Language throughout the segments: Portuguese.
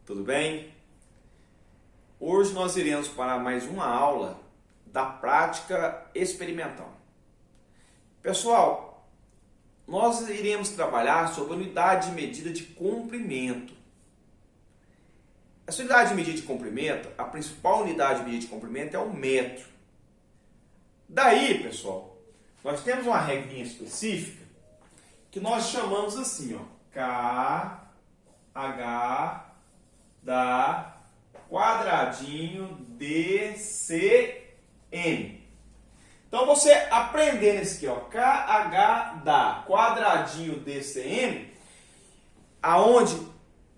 tudo bem? Hoje nós iremos para mais uma aula da prática experimental. Pessoal, nós iremos trabalhar sobre a unidade de medida de comprimento. Essa unidade de medida de comprimento, a principal unidade de medida de comprimento é o metro. Daí, pessoal, nós temos uma regrinha específica que nós chamamos assim, ó, KH da quadradinho DCM. Então, você aprendendo isso aqui, ó, KH da quadradinho DCM, aonde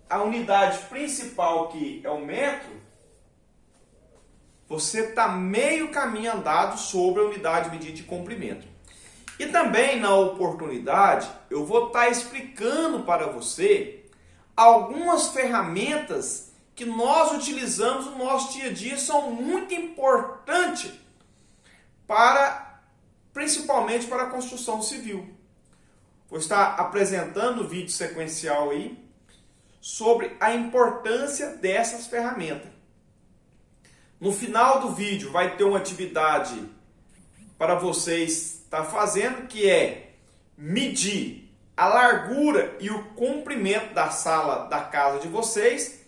a unidade principal que é o metro, você está meio caminho andado sobre a unidade de medida de comprimento. E também, na oportunidade, eu vou estar explicando para você algumas ferramentas que nós utilizamos no nosso dia a dia, são muito importantes principalmente para a construção civil. Vou estar apresentando o vídeo sequencial aí sobre a importância dessas ferramentas. No final do vídeo vai ter uma atividade para vocês estar fazendo, que é medir a largura e o comprimento da sala da casa de vocês,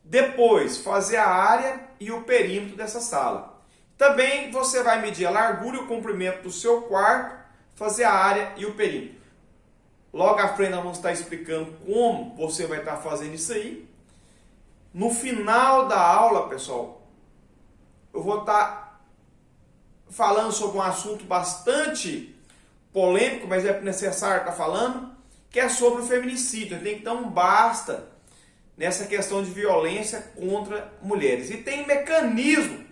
depois fazer a área e o perímetro dessa sala. Também você vai medir a largura e o comprimento do seu quarto, fazer a área e o perímetro. Logo à frente nós vamos estar explicando como você vai estar fazendo isso aí. No final da aula, pessoal, eu vou estar falando sobre um assunto bastante polêmico, mas é necessário estar falando, que é sobre o feminicídio. Tem que dar um basta nessa questão de violência contra mulheres. E tem mecanismo,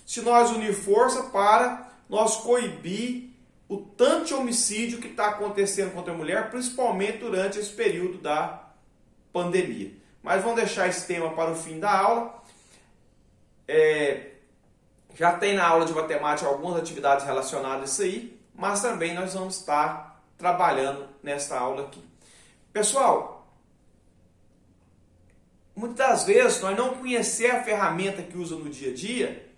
se nós unir força, para nós coibir o tanto de homicídio que está acontecendo contra a mulher, principalmente durante esse período da pandemia. Mas vamos deixar esse tema para o fim da aula. Já tem na aula de matemática algumas atividades relacionadas a isso aí, mas também nós vamos estar trabalhando nessa aula aqui. Pessoal, muitas das vezes nós não conhecemos a ferramenta que usa no dia a dia.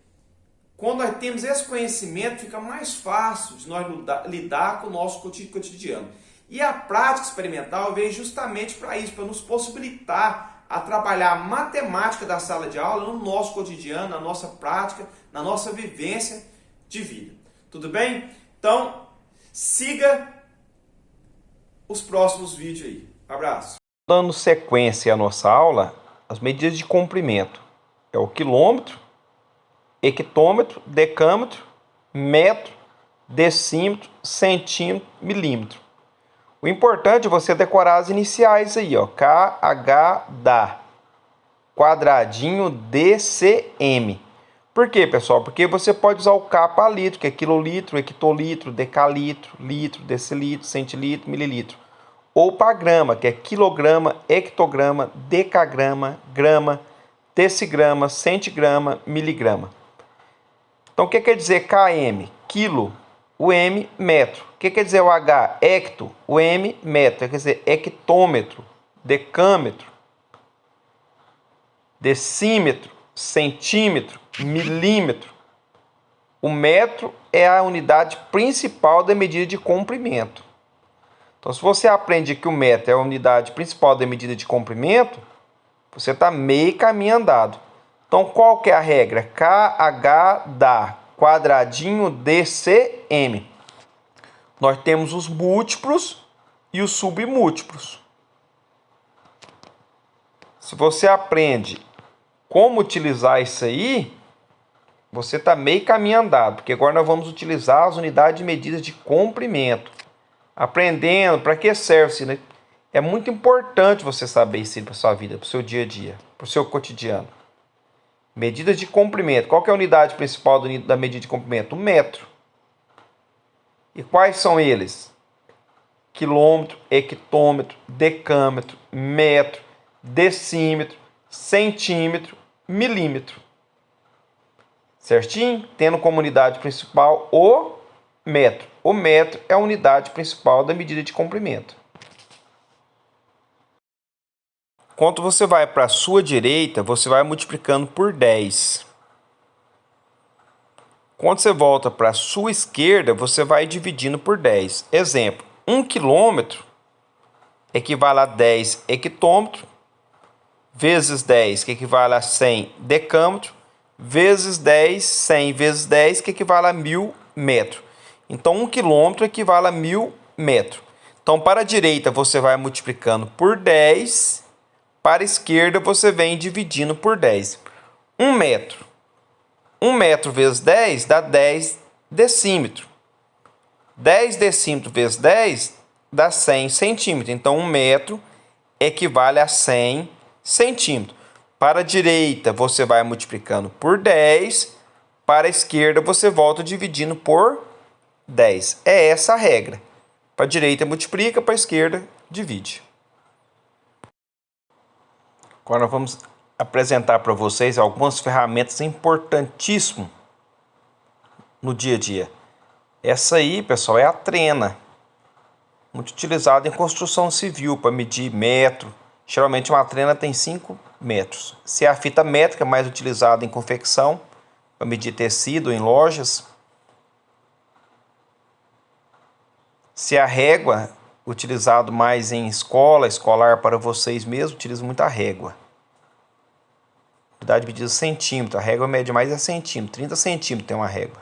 Quando nós temos esse conhecimento, fica mais fácil de nós lidar com o nosso cotidiano. E a prática experimental veio justamente para isso, para nos possibilitar a trabalhar a matemática da sala de aula no nosso cotidiano, na nossa prática, na nossa vivência de vida. Tudo bem? Então, siga os próximos vídeos aí. Abraço. Dando sequência à nossa aula, as medidas de comprimento é o quilômetro, hectômetro, decâmetro, metro, decímetro, centímetro, milímetro. O importante é você decorar as iniciais aí, ó, KH da quadradinho DCM. Por quê, pessoal? Porque você pode usar o K para litro, que é quilolitro, hectolitro, decalitro, litro, decilitro, centilitro, mililitro. Ou para grama, que é quilograma, hectograma, decagrama, grama, decigrama, centigrama, miligrama. Então, o que quer dizer km? Quilo. O M, metro. O que quer dizer o H? Hecto. O M, metro. Quer dizer hectômetro, decâmetro, decímetro, centímetro, milímetro. O metro é a unidade principal da medida de comprimento. Então, se você aprende que o metro é a unidade principal da medida de comprimento, você está meio caminho andado. Então, qual que é a regra? KH da quadradinho DCM. Nós temos os múltiplos e os submúltiplos. Se você aprende como utilizar isso aí, você está meio caminho andado, porque agora nós vamos utilizar as unidades de medida de comprimento. Aprendendo, para que serve isso, né? É muito importante você saber isso para a sua vida, para o seu dia a dia, para o seu cotidiano. Medidas de comprimento. Qual que é a unidade principal da medida de comprimento? O metro. E quais são eles? Quilômetro, hectômetro, decâmetro, metro, decímetro, centímetro, milímetro. Certinho? Tendo como unidade principal o metro. O metro é a unidade principal da medida de comprimento. Quando você vai para a sua direita, você vai multiplicando por 10. Quando você volta para a sua esquerda, você vai dividindo por 10. Exemplo, 1 quilômetro equivale a 10 hectômetros, vezes 10, que equivale a 100 decâmetros, vezes 10, 100 vezes 10, que equivale a 1000 metros. Então, 1 quilômetro equivale a 1000 metros. Então, para a direita, você vai multiplicando por 10. Para a esquerda, você vem dividindo por 10. 1 metro. 1 metro vezes 10 dá 10 decímetros. 10 decímetros vezes 10 dá 100 centímetros. Então, 1 metro equivale a 100 centímetros. Para a direita, você vai multiplicando por 10. Para a esquerda, você volta dividindo por 10. É essa a regra. Para a direita, multiplica. Para a esquerda, divide. Agora, vamos apresentar para vocês algumas ferramentas importantíssimas no dia a dia. Essa aí, pessoal, é a trena, muito utilizada em construção civil para medir metro. Geralmente uma trena tem 5 metros. Se é a fita métrica, mais utilizada em confecção, para medir tecido em lojas. Se é a régua, utilizado mais em escolar para vocês mesmos, utilizo muito a régua. Unidade de medida centímetro, a régua mede mais é centímetro, 30 centímetros tem uma régua.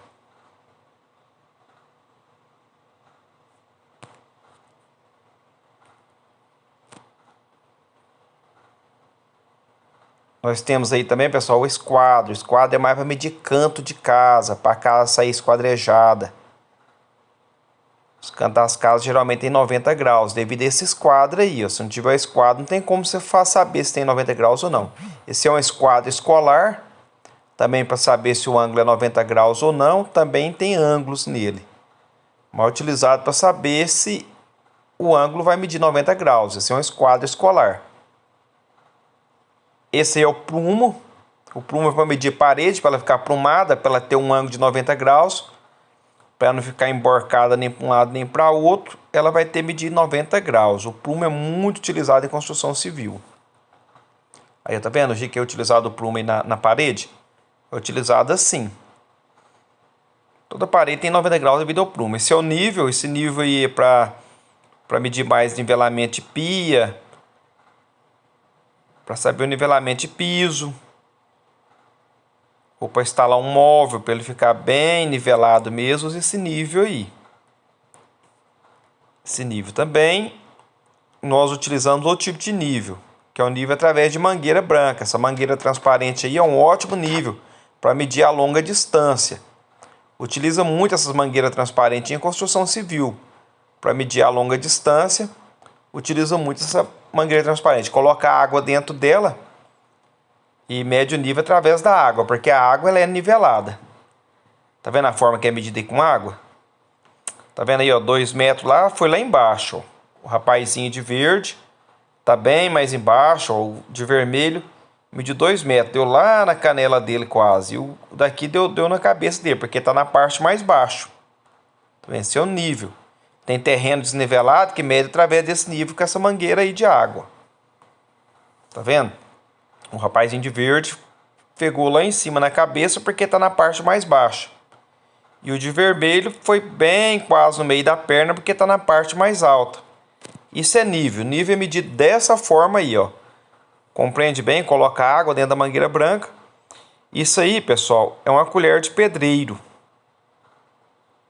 Nós temos aí também, pessoal, o esquadro. O esquadro é mais para medir canto de casa, para a casa sair esquadrejada. Os cantos das casas geralmente tem 90 graus, devido a esse esquadro aí. Ó. Se não tiver esquadro, não tem como você saber se tem 90 graus ou não. Esse é um esquadro escolar, também para saber se o ângulo é 90 graus ou não, também tem ângulos nele. Mas utilizado para saber se o ângulo vai medir 90 graus. Esse é um esquadro escolar. Esse aí é o prumo. O prumo é para medir parede, para ela ficar prumada, para ela ter um ângulo de 90 graus. Para não ficar emborcada nem para um lado nem para o outro, ela vai ter medir 90 graus. O prumo é muito utilizado em construção civil. Aí, tá vendo o que é utilizado o prumo aí na parede? É utilizado assim. Toda parede tem 90 graus devido ao prumo. Esse é o nível. Esse nível aí é para medir mais nivelamento de pia. Para saber o nivelamento de piso. Ou para instalar um móvel, para ele ficar bem nivelado mesmo, esse nível aí. Esse nível também, nós utilizamos outro tipo de nível, que é o nível através de mangueira branca. Essa mangueira transparente aí é um ótimo nível para medir a longa distância. Utiliza muito essas mangueiras transparentes em construção civil. Para medir a longa distância, utiliza muito essa mangueira transparente. Coloca a água dentro dela e mede o nível através da água, porque a água ela é nivelada. Tá vendo a forma que é medida aí com água? Tá vendo aí, ó, 2 metros lá, foi lá embaixo. Ó. O rapazinho de verde tá bem mais embaixo, ó, o de vermelho mediu 2 metros, deu lá na canela dele quase. E o daqui deu na cabeça dele, porque tá na parte mais baixa. Tá vendo? Esse é o nível. Tem terreno desnivelado que mede através desse nível com essa mangueira aí de água. Tá vendo? O rapazinho de verde pegou lá em cima na cabeça porque está na parte mais baixa. E o de vermelho foi bem quase no meio da perna porque está na parte mais alta. Isso é nível. Nível é medido dessa forma aí, ó. Compreende bem? Coloca água dentro da mangueira branca. Isso aí, pessoal, é uma colher de pedreiro.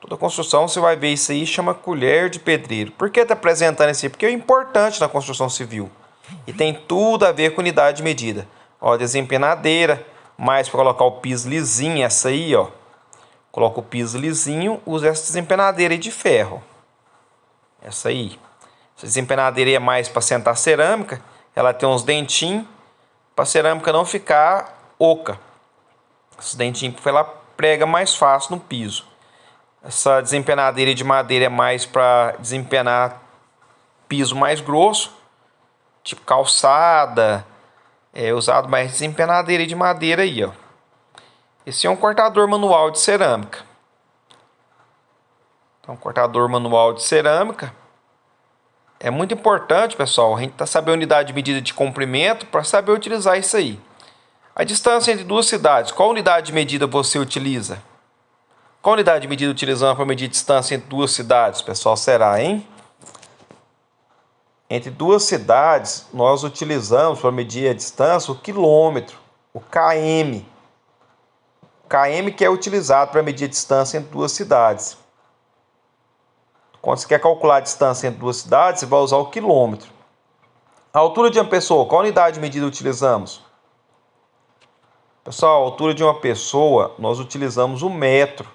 Toda construção você vai ver isso aí, chama colher de pedreiro. Por que está apresentando isso aí? Porque é importante na construção civil. E tem tudo a ver com unidade de medida. Ó, desempenadeira, mais para colocar o piso lisinho, essa aí, ó. Coloca o piso lisinho, usa essa desempenadeira aí de ferro. Essa aí. Essa desempenadeira aí é mais para sentar cerâmica. Ela tem uns dentinhos para a cerâmica não ficar oca. Esses dentinhos ela prega mais fácil no piso. Essa desempenadeira de madeira é mais para desempenar piso mais grosso, tipo calçada, é usado mais desempenadeira de madeira aí, ó. Esse é um cortador manual de cerâmica. Então, cortador manual de cerâmica. É muito importante, pessoal, a gente saber a unidade de medida de comprimento para saber utilizar isso aí. A distância entre duas cidades, qual unidade de medida você utiliza? Qual unidade de medida utilizamos para medir a distância entre duas cidades, pessoal? Será, hein? Entre duas cidades, nós utilizamos para medir a distância o quilômetro, o km. O km que é utilizado para medir a distância entre duas cidades. Quando você quer calcular a distância entre duas cidades, você vai usar o quilômetro. A altura de uma pessoa, qual unidade de medida utilizamos? Pessoal, a altura de uma pessoa, nós utilizamos o metro.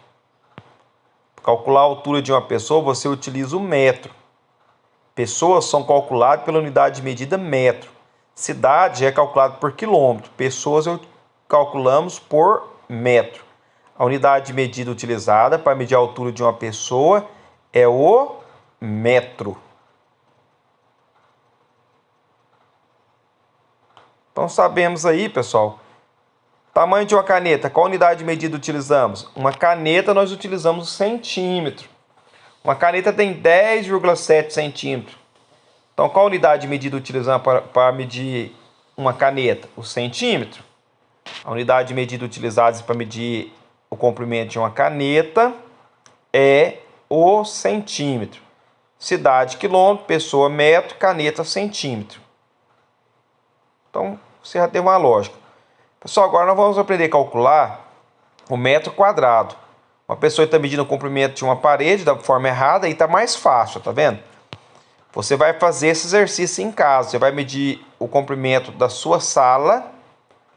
Para calcular a altura de uma pessoa, você utiliza o metro. Pessoas são calculadas pela unidade de medida metro. Cidade é calculado por quilômetro. Pessoas calculamos por metro. A unidade de medida utilizada para medir a altura de uma pessoa é o metro. Então sabemos aí, pessoal. Tamanho de uma caneta, qual unidade de medida utilizamos? Uma caneta nós utilizamos o centímetro. Uma caneta tem 10,7 centímetros. Então, qual unidade de medida utilizamos para medir uma caneta? O centímetro. A unidade de medida utilizada para medir o comprimento de uma caneta é o centímetro. Cidade, quilômetro, pessoa, metro, caneta, centímetro. Então, você já tem uma lógica. Pessoal, agora nós vamos aprender a calcular o metro quadrado. Uma pessoa está medindo o comprimento de uma parede da forma errada e está mais fácil, tá vendo? Você vai fazer esse exercício em casa. Você vai medir o comprimento da sua sala,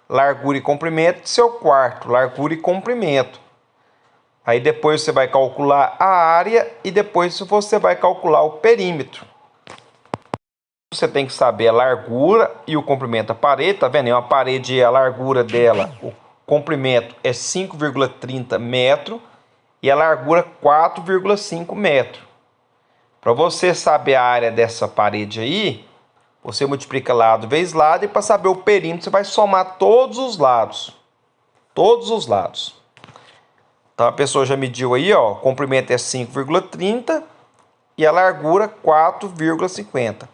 largura e comprimento, do seu quarto, largura e comprimento. Aí depois você vai calcular a área e depois você vai calcular o perímetro. Você tem que saber a largura e o comprimento da parede, tá vendo? É uma parede, a largura dela, o comprimento é 5,30 metros. E a largura 4,5 metros. Para você saber a área dessa parede aí, você multiplica lado vezes lado, e para saber o perímetro você vai somar todos os lados. Todos os lados. Então a pessoa já mediu aí, ó, o comprimento é 5,30 e a largura 4,50. Para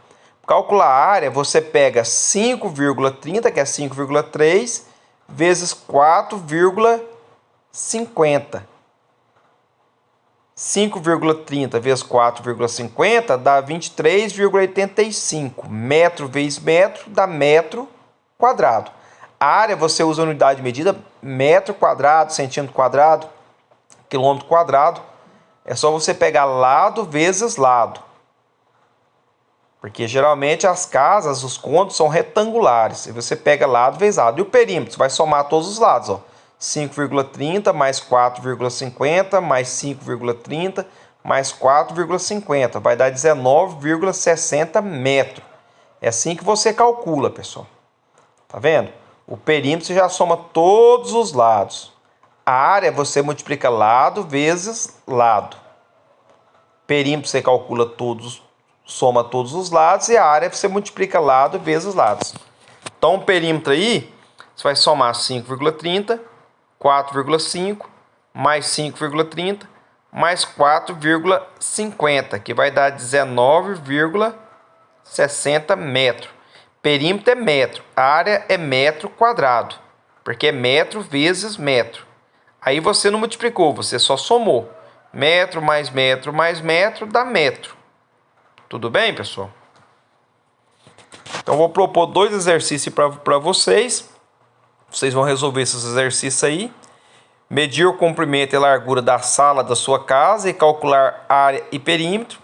calcular a área, você pega 5,30, que é 5,3, vezes 4,50. 5,30 vezes 4,50 dá 23,85. Metro vezes metro dá metro quadrado. A área você usa a unidade de medida metro quadrado, centímetro quadrado, quilômetro quadrado. É só você pegar lado vezes lado. Porque geralmente as casas, os cômodos são retangulares. E você pega lado vezes lado. E o perímetro, você vai somar todos os lados, ó. 5,30 mais 4,50 mais 5,30 mais 4,50 vai dar 19,60 metros. É assim que você calcula, pessoal. Tá vendo? O perímetro você já soma todos os lados. A área você multiplica lado vezes lado. Perímetro você calcula todos, soma todos os lados, e a área você multiplica lado vezes lados. Então o perímetro aí você vai somar 5,30 4,5 mais 5,30 mais 4,50, que vai dar 19,60 metros. Perímetro é metro, a área é metro quadrado, porque é metro vezes metro. Aí você não multiplicou, você só somou. Metro mais metro mais metro dá metro. Tudo bem, pessoal? Então vou propor dois exercícios para vocês. Vocês vão resolver esses exercícios aí. Medir o comprimento e largura da sala da sua casa e calcular área e perímetro.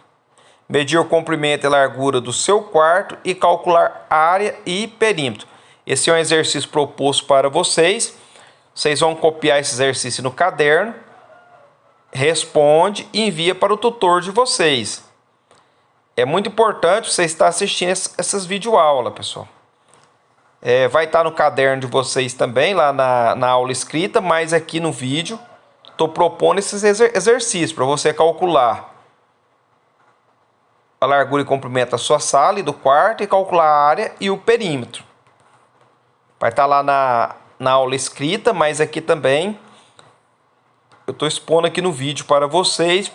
Medir o comprimento e largura do seu quarto e calcular área e perímetro. Esse é um exercício proposto para vocês. Vocês vão copiar esse exercício no caderno, responde e envia para o tutor de vocês. É muito importante você estar assistindo essas videoaulas, pessoal. Vai estar no caderno de vocês também, lá na aula escrita, mas aqui no vídeo estou propondo esses exercícios para você calcular a largura e comprimento da sua sala e do quarto e calcular a área e o perímetro. Vai estar lá na aula escrita, mas aqui também eu estou expondo aqui no vídeo para vocês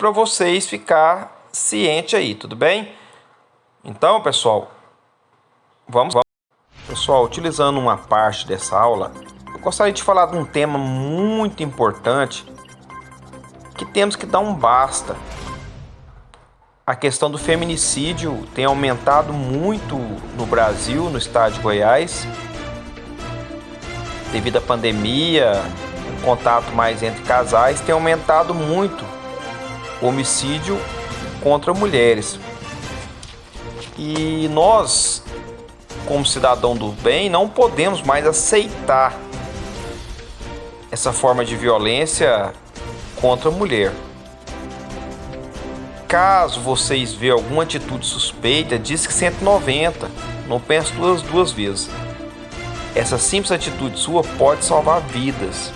ficar ciente aí, tudo bem? Então, pessoal, vamos. Pessoal, utilizando uma parte dessa aula, eu gostaria de falar de um tema muito importante que temos que dar um basta. A questão do feminicídio tem aumentado muito no Brasil, no estado de Goiás, devido à pandemia, o contato mais entre casais tem aumentado muito o homicídio contra mulheres. E nós, como cidadão do bem, não podemos mais aceitar essa forma de violência contra a mulher. Caso vocês vejam alguma atitude suspeita, diz que 190, não pense duas vezes. Essa simples atitude sua pode salvar vidas.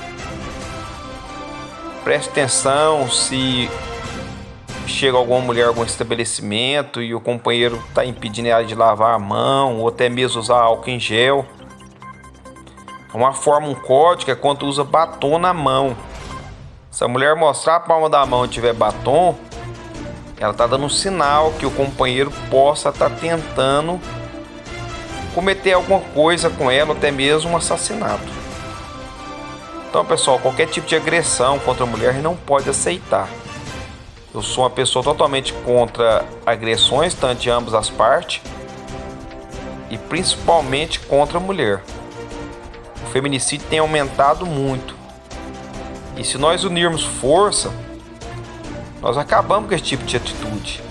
Preste atenção se chega alguma mulher a algum estabelecimento e o companheiro está impedindo ela de lavar a mão ou até mesmo usar álcool em gel. Um código é quando usa batom na mão. Se a mulher mostrar a palma da mão e tiver batom, ela está dando um sinal que o companheiro possa estar tentando cometer alguma coisa com ela, ou até mesmo um assassinato. Então, pessoal, qualquer tipo de agressão contra a mulher não pode aceitar. Eu sou uma pessoa totalmente contra agressões, tanto de ambas as partes, e principalmente contra a mulher. O feminicídio tem aumentado muito. E se nós unirmos força, nós acabamos com esse tipo de atitude.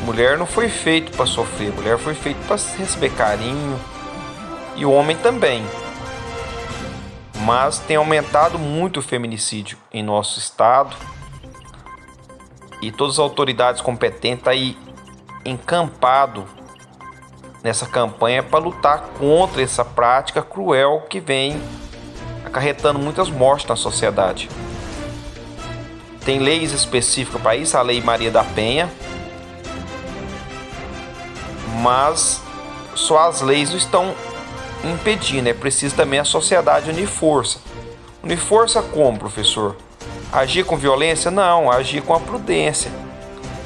Mulher não foi feito para sofrer, mulher foi feito para receber carinho, e o homem também. Mas tem aumentado muito o feminicídio em nosso estado, e todas as autoridades competentes estão aí encampado nessa campanha para lutar contra essa prática cruel que vem acarretando muitas mortes na sociedade. Tem leis específicas para isso, a Lei Maria da Penha, mas só as leis não estão impedindo, é preciso também a sociedade unir força. Unir força como, professor? Agir com violência? Não, agir com a prudência.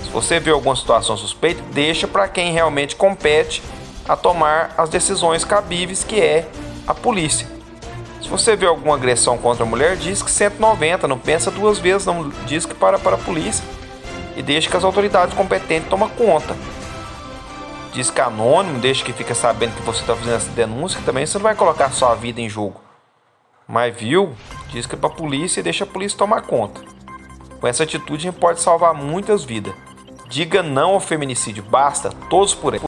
Se você vê alguma situação suspeita, deixa para quem realmente compete a tomar as decisões cabíveis, que é a polícia. Se você vê alguma agressão contra a mulher, diz que 190, não pensa duas vezes, não diz que para a polícia e deixa que as autoridades competentes tomem conta. Diz que é anônimo, deixa que fica sabendo que você está fazendo essa denúncia, que também você não vai colocar sua vida em jogo. Mas viu, diz que é para a polícia e deixa a polícia tomar conta. Com essa atitude a gente pode salvar muitas vidas. Diga não ao feminicídio, basta, todos por aí.